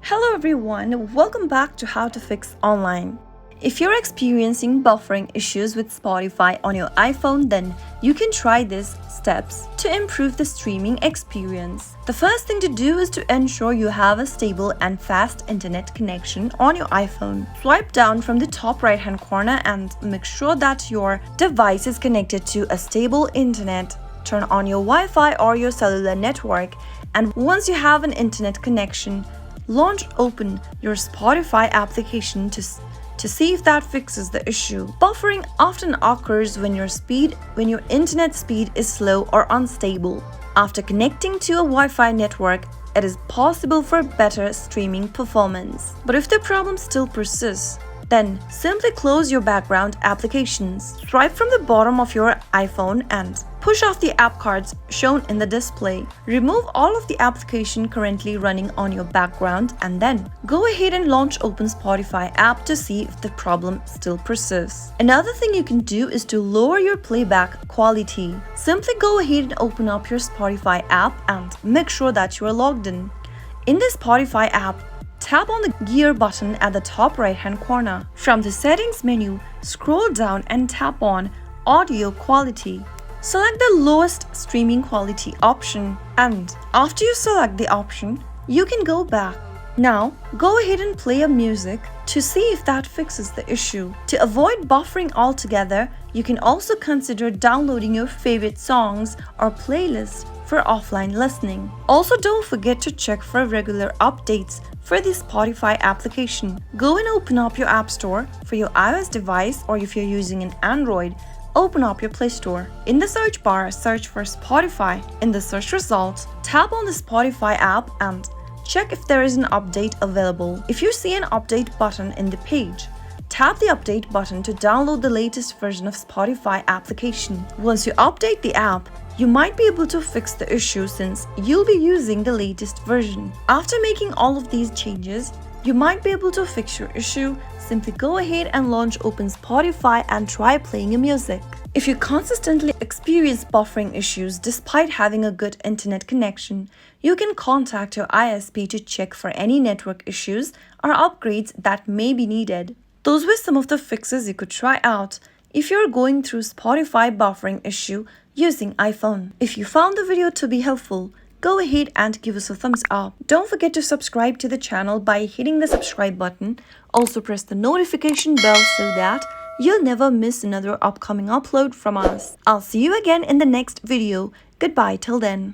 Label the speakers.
Speaker 1: Hello everyone, welcome back to How to Fix Online. If you're experiencing buffering issues with Spotify on your iPhone, then you can try these steps to improve the streaming experience. The first thing to do is to ensure you have a stable and fast internet connection on your iPhone. Swipe down from the top right hand corner and make sure that your device is connected to a stable internet. Turn on your Wi-Fi or your cellular network, and once you have an internet connection, open your Spotify application to see if that fixes the issue. Buffering often occurs when your internet speed is slow or unstable. After connecting to a Wi-Fi network, it is possible for better streaming performance. But if the problem still persists, then simply close your background applications. Swipe from the bottom of your iPhone and push off the app cards shown in the display. Remove all of the application currently running on your background and then go ahead and launch Open Spotify app to see if the problem still persists. Another thing you can do is to lower your playback quality. Simply go ahead and open up your Spotify app and make sure that you are logged in. In the Spotify app, tap on the gear button at the top right hand corner. From the settings menu, scroll down and tap on audio quality. Select the lowest streaming quality option, and after you select the option, you can go back. Now, go ahead and play a music to see if that fixes the issue. To avoid buffering altogether, you can also consider downloading your favorite songs or playlists for offline listening. Also, don't forget to check for regular updates for the Spotify application. Go and open up your App Store for your iOS device, or if you're using an Android, open up your Play Store. In the search bar, search for Spotify. In the search results, tap on the Spotify app and check if there is an update available. If you see an update button in the page, tap the update button to download the latest version of Spotify application. Once you update the app, you might be able to fix the issue since you'll be using the latest version. After making all of these changes, you might be able to fix your issue. Simply go ahead and launch Open Spotify and try playing a music. If you consistently experience buffering issues despite having a good internet connection, you can contact your ISP to check for any network issues or upgrades that may be needed. Those were some of the fixes you could try out if you're going through Spotify buffering issue using iPhone. If you found the video to be helpful, go ahead and give us a thumbs up. Don't forget to subscribe to the channel by hitting the subscribe button. Also press the notification bell so that you'll never miss another upcoming upload from us. I'll see you again in the next video. Goodbye till then.